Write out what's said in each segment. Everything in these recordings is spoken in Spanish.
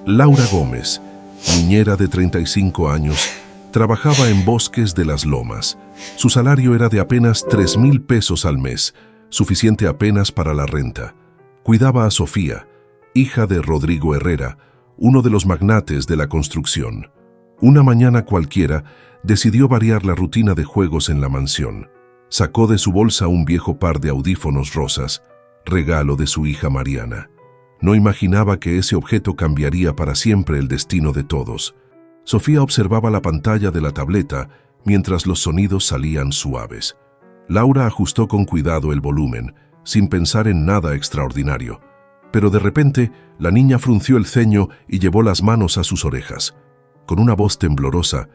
Laura Gómez, niñera de 35 años, trabajaba en Bosques de las Lomas. Su salario era de apenas 3,000 pesos al mes, suficiente apenas para la renta. Cuidaba a Sofía, hija de Rodrigo Herrera, uno de los magnates de la construcción. Una mañana cualquiera, decidió variar la rutina de juegos en la mansión. Sacó de su bolsa un viejo par de audífonos rosas, regalo de su hija Mariana. No imaginaba que ese objeto cambiaría para siempre el destino de todos. Sofía observaba la pantalla de la tableta mientras los sonidos salían suaves. Laura ajustó con cuidado el volumen, sin pensar en nada extraordinario. Pero de repente, la niña frunció el ceño y llevó las manos a sus orejas. Con una voz temblorosa,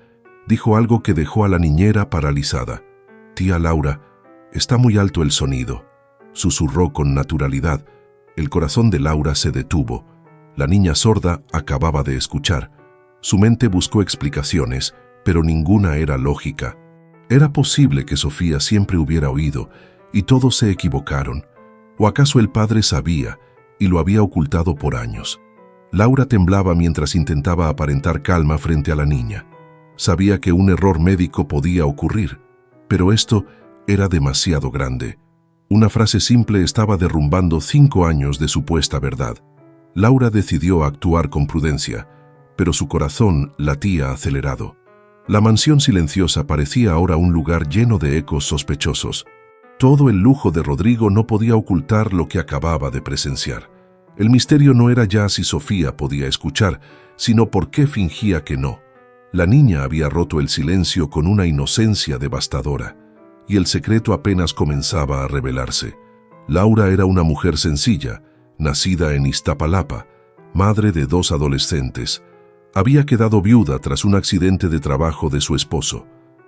dijo algo que dejó a la niñera paralizada. «Tía Laura, está muy alto el sonido», susurró con naturalidad. El corazón de Laura se detuvo. La niña sorda acababa de escuchar. Su mente buscó explicaciones, pero ninguna era lógica. Era posible que Sofía siempre hubiera oído, y todos se equivocaron. ¿O acaso el padre sabía y lo había ocultado por años? Laura temblaba mientras intentaba aparentar calma frente a la niña. Sabía que un error médico podía ocurrir, pero esto era demasiado grande. Una frase simple estaba derrumbando 5 años de supuesta verdad. Laura decidió actuar con prudencia, pero su corazón latía acelerado. La mansión silenciosa parecía ahora un lugar lleno de ecos sospechosos. Todo el lujo de Rodrigo no podía ocultar lo que acababa de presenciar. El misterio no era ya si Sofía podía escuchar, sino por qué fingía que no. La niña había roto el silencio con una inocencia devastadora, y el secreto apenas comenzaba a revelarse. Laura era una mujer sencilla, nacida en Iztapalapa, madre de 2 adolescentes. Había quedado viuda tras un accidente de trabajo de su esposo.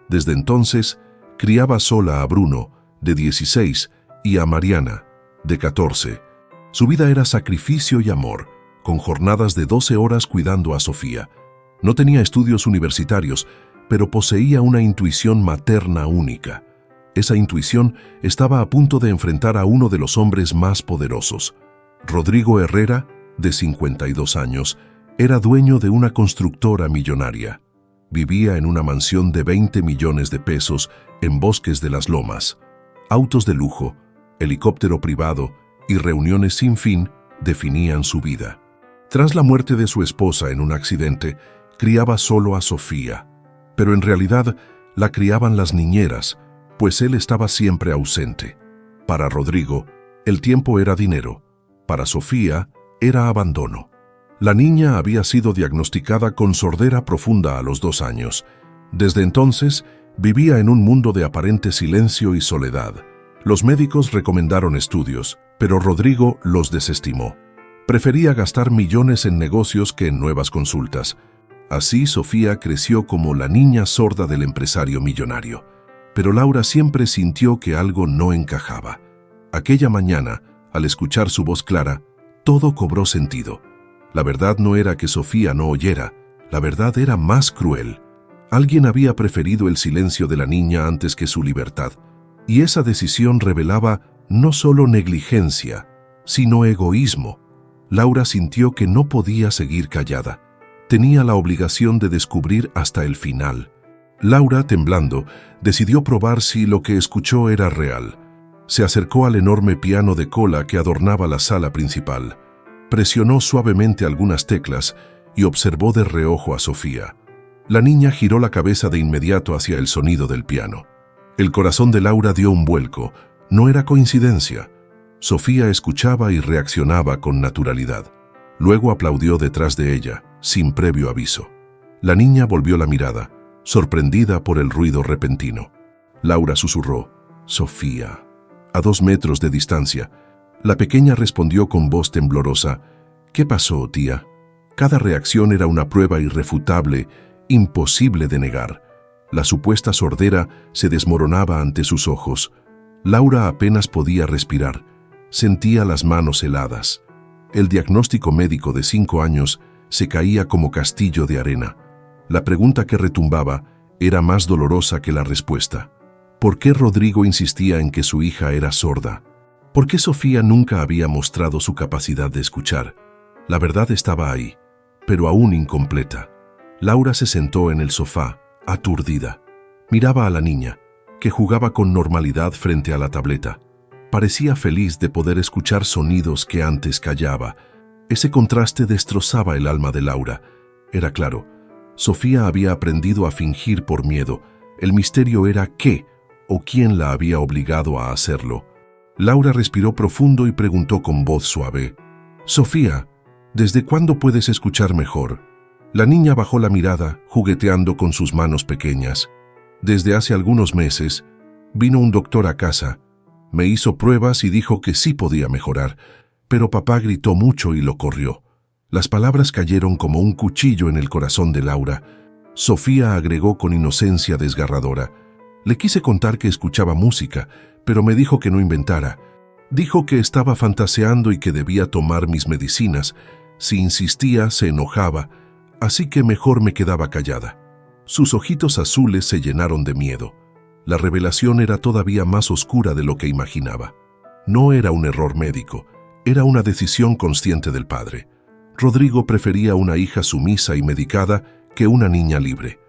Desde entonces, criaba sola a Bruno, de 16, y a Mariana, de 14. Su vida era sacrificio y amor, con jornadas de 12 horas cuidando a Sofía. No tenía estudios universitarios, pero poseía una intuición materna única. Esa intuición estaba a punto de enfrentar a uno de los hombres más poderosos. Rodrigo Herrera, de 52 años, era dueño de una constructora millonaria. Vivía en una mansión de 20 millones de pesos en Bosques de las Lomas. Autos de lujo, helicóptero privado y reuniones sin fin definían su vida. Tras la muerte de su esposa en un accidente, criaba solo a Sofía. Pero en realidad la criaban las niñeras, pues él estaba siempre ausente. Para Rodrigo, el tiempo era dinero. Para Sofía, era abandono. La niña había sido diagnosticada con sordera profunda a los 2 años. Desde entonces, vivía en un mundo de aparente silencio y soledad. Los médicos recomendaron estudios, pero Rodrigo los desestimó. Prefería gastar millones en negocios que en nuevas consultas. Así, Sofía creció como la niña sorda del empresario millonario. Pero Laura siempre sintió que algo no encajaba. Aquella mañana, al escuchar su voz clara, todo cobró sentido. La verdad no era que Sofía no oyera, la verdad era más cruel. Alguien había preferido el silencio de la niña antes que su libertad, y esa decisión revelaba no solo negligencia, sino egoísmo. Laura sintió que no podía seguir callada. Tenía la obligación de descubrir hasta el final. Laura, temblando, decidió probar si lo que escuchó era real. Se acercó al enorme piano de cola que adornaba la sala principal. Presionó suavemente algunas teclas y observó de reojo a Sofía. La niña giró la cabeza de inmediato hacia el sonido del piano. El corazón de Laura dio un vuelco. No era coincidencia. Sofía escuchaba y reaccionaba con naturalidad. Luego aplaudió detrás de ella, sin previo aviso. La niña volvió la mirada, sorprendida por el ruido repentino. Laura susurró, «Sofía», a 2 metros de distancia. La pequeña respondió con voz temblorosa, «¿Qué pasó, tía?». Cada reacción era una prueba irrefutable, imposible de negar. La supuesta sordera se desmoronaba ante sus ojos. Laura apenas podía respirar. Sentía las manos heladas. El diagnóstico médico de 5 años se caía como castillo de arena. La pregunta que retumbaba era más dolorosa que la respuesta. ¿Por qué Rodrigo insistía en que su hija era sorda? ¿Por qué Sofía nunca había mostrado su capacidad de escuchar? La verdad estaba ahí, pero aún incompleta. Laura se sentó en el sofá, aturdida. Miraba a la niña, que jugaba con normalidad frente a la tableta. Parecía feliz de poder escuchar sonidos que antes callaba. Ese contraste destrozaba el alma de Laura. Era claro, Sofía había aprendido a fingir por miedo. El misterio era qué o quién la había obligado a hacerlo. Laura respiró profundo y preguntó con voz suave: «Sofía, ¿desde cuándo puedes escuchar mejor?». La niña bajó la mirada, jugueteando con sus manos pequeñas. «Desde hace algunos meses, vino un doctor a casa. Me hizo pruebas y dijo que sí podía mejorar, pero papá gritó mucho y lo corrió». Las palabras cayeron como un cuchillo en el corazón de Laura. Sofía agregó con inocencia desgarradora: «Le quise contar que escuchaba música, pero me dijo que no inventara. Dijo que estaba fantaseando y que debía tomar mis medicinas. Si insistía, se enojaba, así que mejor me quedaba callada». Sus ojitos azules se llenaron de miedo. La revelación era todavía más oscura de lo que imaginaba. No era un error médico, era una decisión consciente del padre. Rodrigo prefería una hija sumisa y medicada que una niña libre.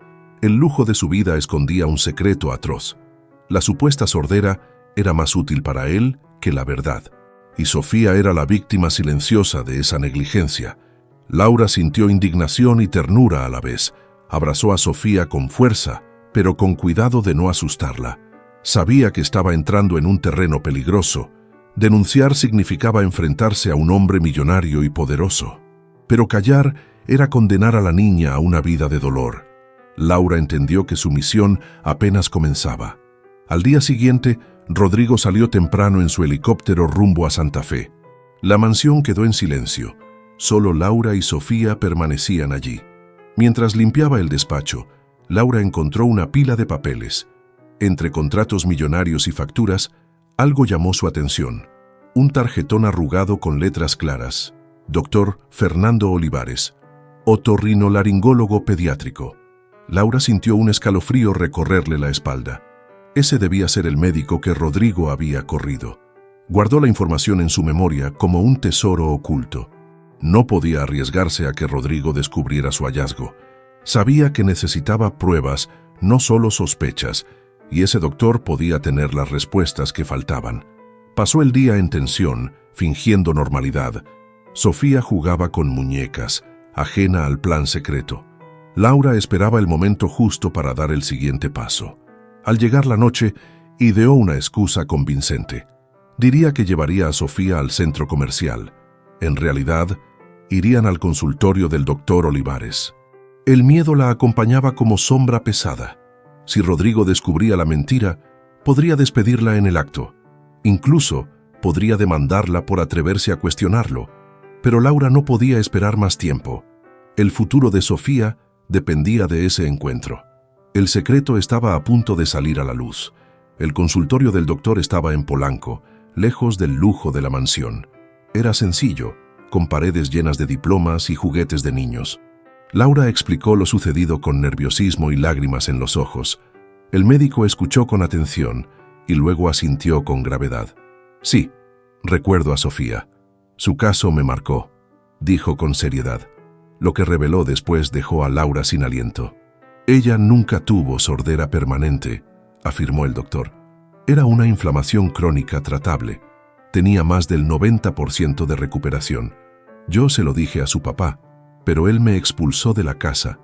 El lujo de su vida escondía un secreto atroz. La supuesta sordera era más útil para él que la verdad. Y Sofía era la víctima silenciosa de esa negligencia. Laura sintió indignación y ternura a la vez. Abrazó a Sofía con fuerza, pero con cuidado de no asustarla. Sabía que estaba entrando en un terreno peligroso. Denunciar significaba enfrentarse a un hombre millonario y poderoso. Pero callar era condenar a la niña a una vida de dolor. Laura entendió que su misión apenas comenzaba. Al día siguiente, Rodrigo salió temprano en su helicóptero rumbo a Santa Fe. La mansión quedó en silencio. Solo Laura y Sofía permanecían allí. Mientras limpiaba el despacho, Laura encontró una pila de papeles. Entre contratos millonarios y facturas, algo llamó su atención. Un tarjetón arrugado con letras claras: Dr. Fernando Olivares, otorrinolaringólogo pediátrico. Laura sintió un escalofrío recorrerle la espalda. Ese debía ser el médico que Rodrigo había corrido. Guardó la información en su memoria como un tesoro oculto. No podía arriesgarse a que Rodrigo descubriera su hallazgo. Sabía que necesitaba pruebas, no solo sospechas, y ese doctor podía tener las respuestas que faltaban. Pasó el día en tensión, fingiendo normalidad. Sofía jugaba con muñecas, ajena al plan secreto. Laura esperaba el momento justo para dar el siguiente paso. Al llegar la noche, ideó una excusa convincente. Diría que llevaría a Sofía al centro comercial. En realidad, irían al consultorio del doctor Olivares. El miedo la acompañaba como sombra pesada. Si Rodrigo descubría la mentira, podría despedirla en el acto. Incluso podría demandarla por atreverse a cuestionarlo. Pero Laura no podía esperar más tiempo. El futuro de Sofía dependía de ese encuentro. El secreto estaba a punto de salir a la luz. El consultorio del doctor estaba en Polanco, lejos del lujo de la mansión. Era sencillo, con paredes llenas de diplomas y juguetes de niños. Laura explicó lo sucedido con nerviosismo y lágrimas en los ojos. El médico escuchó con atención y luego asintió con gravedad. «Sí, recuerdo a Sofía. Su caso me marcó», dijo con seriedad. Lo que reveló después dejó a Laura sin aliento. «Ella nunca tuvo sordera permanente», afirmó el doctor. «Era una inflamación crónica tratable. Tenía más del 90% de recuperación. Yo se lo dije a su papá, pero él me expulsó de la casa.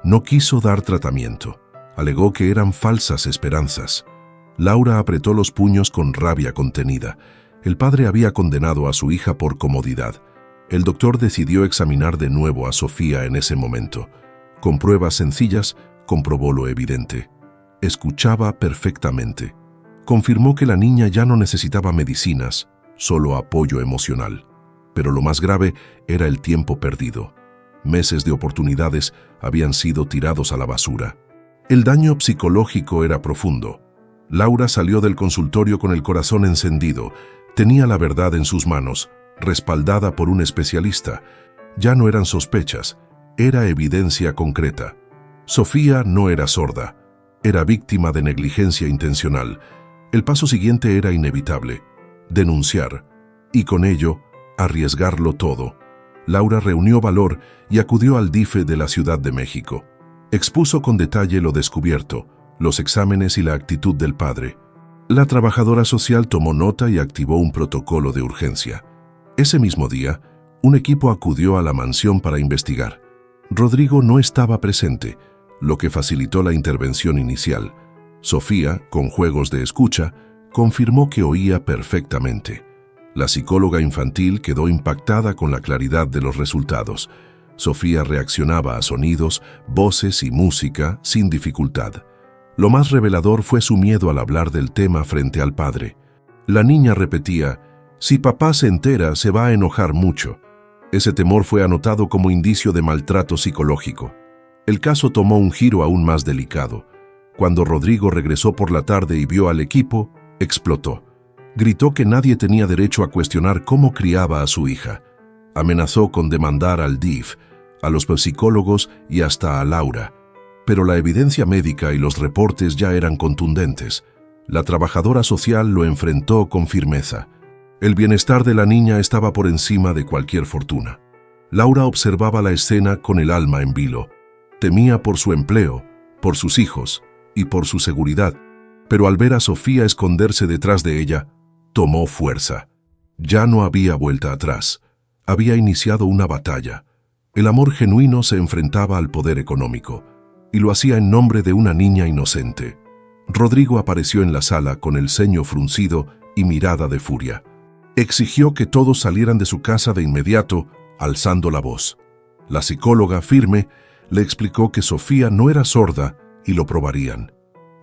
No quiso dar tratamiento. Alegó que eran falsas esperanzas». Laura apretó los puños con rabia contenida. El padre había condenado a su hija por comodidad. El doctor decidió examinar de nuevo a Sofía en ese momento. Con pruebas sencillas, comprobó lo evidente. Escuchaba perfectamente. Confirmó que la niña ya no necesitaba medicinas, solo apoyo emocional. Pero lo más grave era el tiempo perdido. Meses de oportunidades habían sido tirados a la basura. El daño psicológico era profundo. Laura salió del consultorio con el corazón encendido. Tenía la verdad en sus manos, respaldada por un especialista. Ya no eran sospechas, era evidencia concreta. Sofía no era sorda, era víctima de negligencia intencional. El paso siguiente era inevitable: denunciar, y con ello, arriesgarlo todo. Laura reunió valor y acudió al DIF de la Ciudad de México. Expuso con detalle lo descubierto, los exámenes y la actitud del padre. La trabajadora social tomó nota y activó un protocolo de urgencia. Ese mismo día, un equipo acudió a la mansión para investigar. Rodrigo no estaba presente, lo que facilitó la intervención inicial. Sofía, con juegos de escucha, confirmó que oía perfectamente. La psicóloga infantil quedó impactada con la claridad de los resultados. Sofía reaccionaba a sonidos, voces y música sin dificultad. Lo más revelador fue su miedo al hablar del tema frente al padre. La niña repetía: «Si papá se entera, se va a enojar mucho». Ese temor fue anotado como indicio de maltrato psicológico. El caso tomó un giro aún más delicado. Cuando Rodrigo regresó por la tarde y vio al equipo, explotó. Gritó que nadie tenía derecho a cuestionar cómo criaba a su hija. Amenazó con demandar al DIF, a los psicólogos y hasta a Laura. Pero la evidencia médica y los reportes ya eran contundentes. La trabajadora social lo enfrentó con firmeza. El bienestar de la niña estaba por encima de cualquier fortuna. Laura observaba la escena con el alma en vilo. Temía por su empleo, por sus hijos y por su seguridad. Pero al ver a Sofía esconderse detrás de ella, tomó fuerza. Ya no había vuelta atrás. Había iniciado una batalla. El amor genuino se enfrentaba al poder económico, y lo hacía en nombre de una niña inocente. Rodrigo apareció en la sala con el ceño fruncido y mirada de furia. Exigió que todos salieran de su casa de inmediato, alzando la voz. La psicóloga, firme, le explicó que Sofía no era sorda y lo probarían.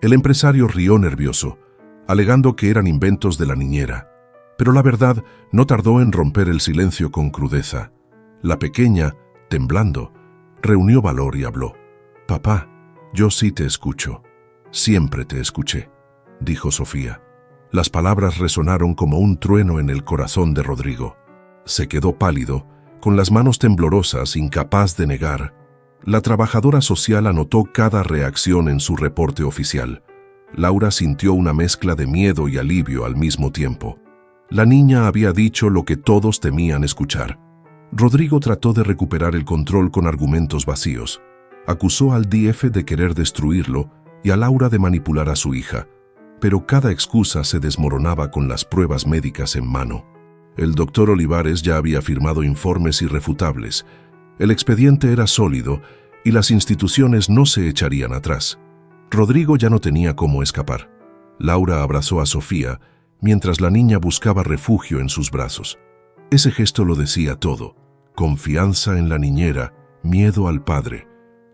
El empresario rió nervioso, alegando que eran inventos de la niñera. Pero la verdad no tardó en romper el silencio con crudeza. La pequeña, temblando, reunió valor y habló. «Papá, yo sí te escucho. Siempre te escuché», dijo Sofía. Las palabras resonaron como un trueno en el corazón de Rodrigo. Se quedó pálido, con las manos temblorosas, incapaz de negar. La trabajadora social anotó cada reacción en su reporte oficial. Laura sintió una mezcla de miedo y alivio al mismo tiempo. La niña había dicho lo que todos temían escuchar. Rodrigo trató de recuperar el control con argumentos vacíos. Acusó al DIF de querer destruirlo y a Laura de manipular a su hija. Pero cada excusa se desmoronaba con las pruebas médicas en mano. El doctor Olivares ya había firmado informes irrefutables. El expediente era sólido y las instituciones no se echarían atrás. Rodrigo ya no tenía cómo escapar. Laura abrazó a Sofía mientras la niña buscaba refugio en sus brazos. Ese gesto lo decía todo. Confianza en la niñera, miedo al padre.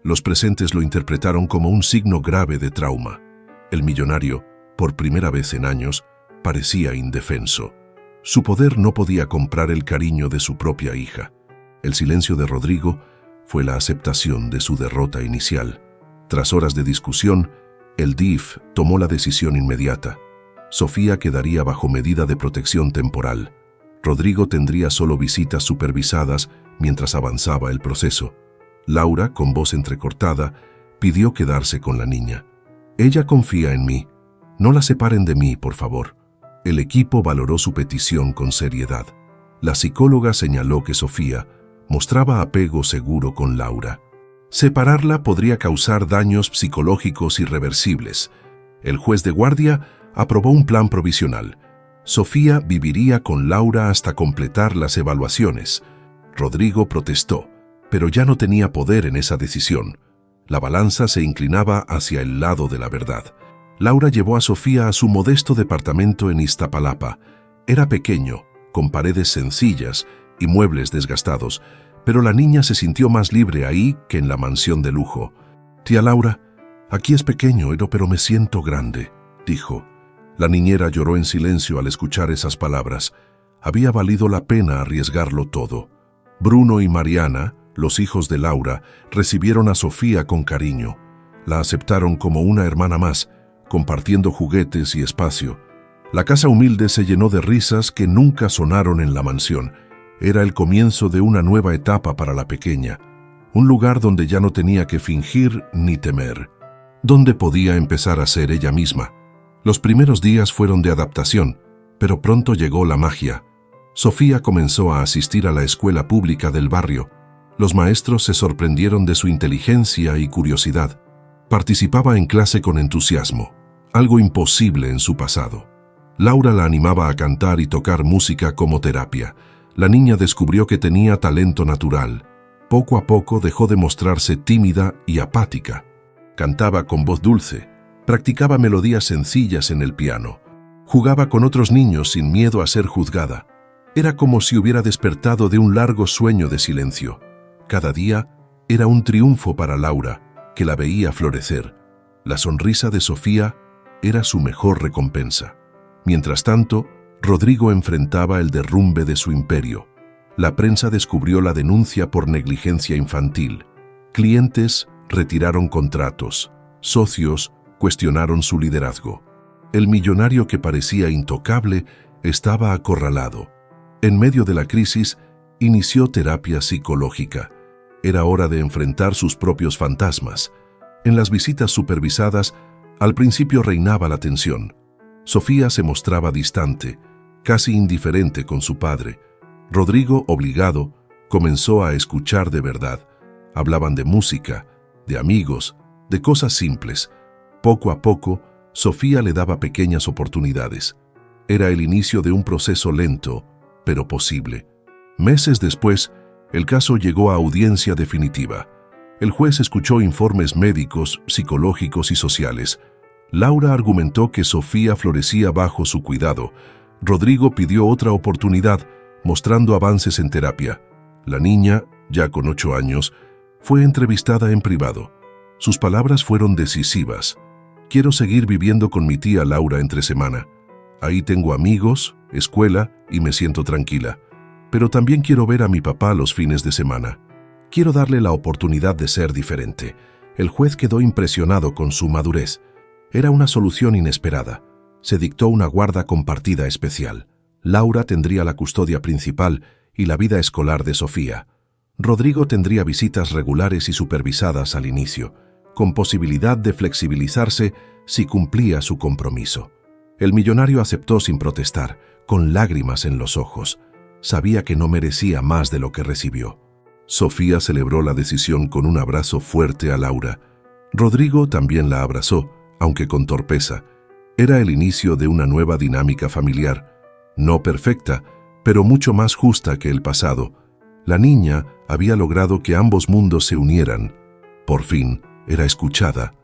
Los presentes lo interpretaron como un signo grave de trauma. El millonario, por primera vez en años, parecía indefenso. Su poder no podía comprar el cariño de su propia hija. El silencio de Rodrigo fue la aceptación de su derrota inicial. Tras horas de discusión, el DIF tomó la decisión inmediata. Sofía quedaría bajo medida de protección temporal. Rodrigo tendría solo visitas supervisadas mientras avanzaba el proceso. Laura, con voz entrecortada, pidió quedarse con la niña. «Ella confía en mí. No la separen de mí, por favor». El equipo valoró su petición con seriedad. La psicóloga señaló que Sofía mostraba apego seguro con Laura. Separarla podría causar daños psicológicos irreversibles. El juez de guardia aprobó un plan provisional. Sofía viviría con Laura hasta completar las evaluaciones. Rodrigo protestó, pero ya no tenía poder en esa decisión. La balanza se inclinaba hacia el lado de la verdad. Laura llevó a Sofía a su modesto departamento en Iztapalapa. Era pequeño, con paredes sencillas y muebles desgastados, pero la niña se sintió más libre ahí que en la mansión de lujo. «Tía Laura, aquí es pequeño, pero me siento grande», dijo. La niñera lloró en silencio al escuchar esas palabras. Había valido la pena arriesgarlo todo. Bruno y Mariana, los hijos de Laura, recibieron a Sofía con cariño. La aceptaron como una hermana más, compartiendo juguetes y espacio. La casa humilde se llenó de risas que nunca sonaron en la mansión. Era el comienzo de una nueva etapa para la pequeña, un lugar donde ya no tenía que fingir ni temer, donde podía empezar a ser ella misma. Los primeros días fueron de adaptación, pero pronto llegó la magia. Sofía comenzó a asistir a la escuela pública del barrio. Los maestros se sorprendieron de su inteligencia y curiosidad. Participaba en clase con entusiasmo, algo imposible en su pasado. Laura la animaba a cantar y tocar música como terapia. La niña descubrió que tenía talento natural. Poco a poco dejó de mostrarse tímida y apática. Cantaba con voz dulce, practicaba melodías sencillas en el piano, jugaba con otros niños sin miedo a ser juzgada. Era como si hubiera despertado de un largo sueño de silencio. Cada día era un triunfo para Laura, que la veía florecer. La sonrisa de Sofía era su mejor recompensa. Mientras tanto, Rodrigo enfrentaba el derrumbe de su imperio. La prensa descubrió la denuncia por negligencia infantil. Clientes retiraron contratos, socios cuestionaron su liderazgo. El millonario que parecía intocable estaba acorralado. En medio de la crisis, inició terapia psicológica. Era hora de enfrentar sus propios fantasmas. En las visitas supervisadas, al principio reinaba la tensión. Sofía se mostraba distante, casi indiferente con su padre. Rodrigo, obligado, comenzó a escuchar de verdad. Hablaban de música, de amigos, de cosas simples. Poco a poco, Sofía le daba pequeñas oportunidades. Era el inicio de un proceso lento, pero posible. Meses después, el caso llegó a audiencia definitiva. El juez escuchó informes médicos, psicológicos y sociales. Laura argumentó que Sofía florecía bajo su cuidado. Rodrigo pidió otra oportunidad, mostrando avances en terapia. La niña, ya con 8 años, fue entrevistada en privado. Sus palabras fueron decisivas. Quiero seguir viviendo con mi tía Laura entre semana. Ahí tengo amigos, escuela y me siento tranquila. Pero también quiero ver a mi papá los fines de semana. Quiero darle la oportunidad de ser diferente. El juez quedó impresionado con su madurez. Era una solución inesperada. Se dictó una guarda compartida especial. Laura tendría la custodia principal y la vida escolar de Sofía. Rodrigo tendría visitas regulares y supervisadas al inicio, con posibilidad de flexibilizarse si cumplía su compromiso. El millonario aceptó sin protestar, con lágrimas en los ojos. Sabía que no merecía más de lo que recibió. Sofía celebró la decisión con un abrazo fuerte a Laura. Rodrigo también la abrazó, aunque con torpeza. Era el inicio de una nueva dinámica familiar, no perfecta, pero mucho más justa que el pasado. La niña había logrado que ambos mundos se unieran. Por fin, era escuchada.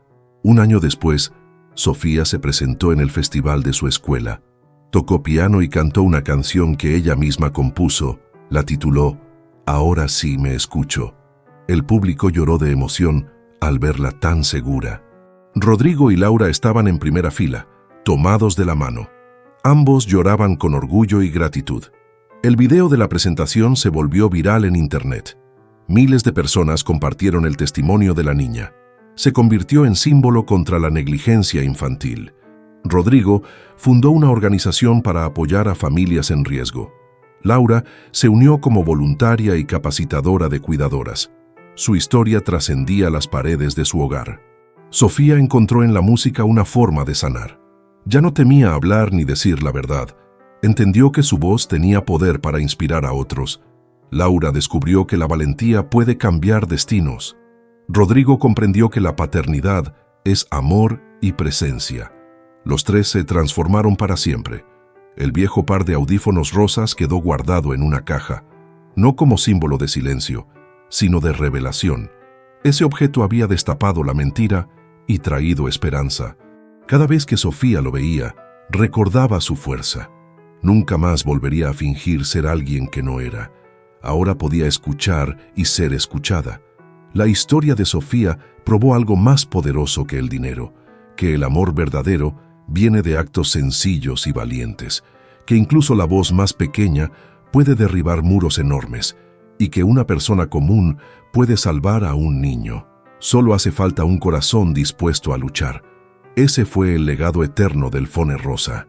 Un año después, Sofía se presentó en el festival de su escuela. Tocó piano y cantó una canción que ella misma compuso. La tituló Ahora sí me escucho. El público lloró de emoción al verla tan segura. Rodrigo y Laura estaban en primera fila, tomados de la mano. Ambos lloraban con orgullo y gratitud. El video de la presentación se volvió viral en internet. Miles de personas compartieron el testimonio de la niña. Se convirtió en símbolo contra la negligencia infantil. Rodrigo fundó una organización para apoyar a familias en riesgo. Laura se unió como voluntaria y capacitadora de cuidadoras. Su historia trascendía las paredes de su hogar. Sofía encontró en la música una forma de sanar. Ya no temía hablar ni decir la verdad. Entendió que su voz tenía poder para inspirar a otros. Laura descubrió que la valentía puede cambiar destinos. Rodrigo comprendió que la paternidad es amor y presencia. Los tres se transformaron para siempre. El viejo par de audífonos rosas quedó guardado en una caja, no como símbolo de silencio, sino de revelación. Ese objeto había destapado la mentira y traído esperanza. Cada vez que Sofía lo veía, recordaba su fuerza. Nunca más volvería a fingir ser alguien que no era. Ahora podía escuchar y ser escuchada. La historia de Sofía probó algo más poderoso que el dinero, que el amor verdadero viene de actos sencillos y valientes, que incluso la voz más pequeña puede derribar muros enormes y que una persona común puede salvar a un niño. Solo hace falta un corazón dispuesto a luchar. Ese fue el legado eterno del Fone Rosa.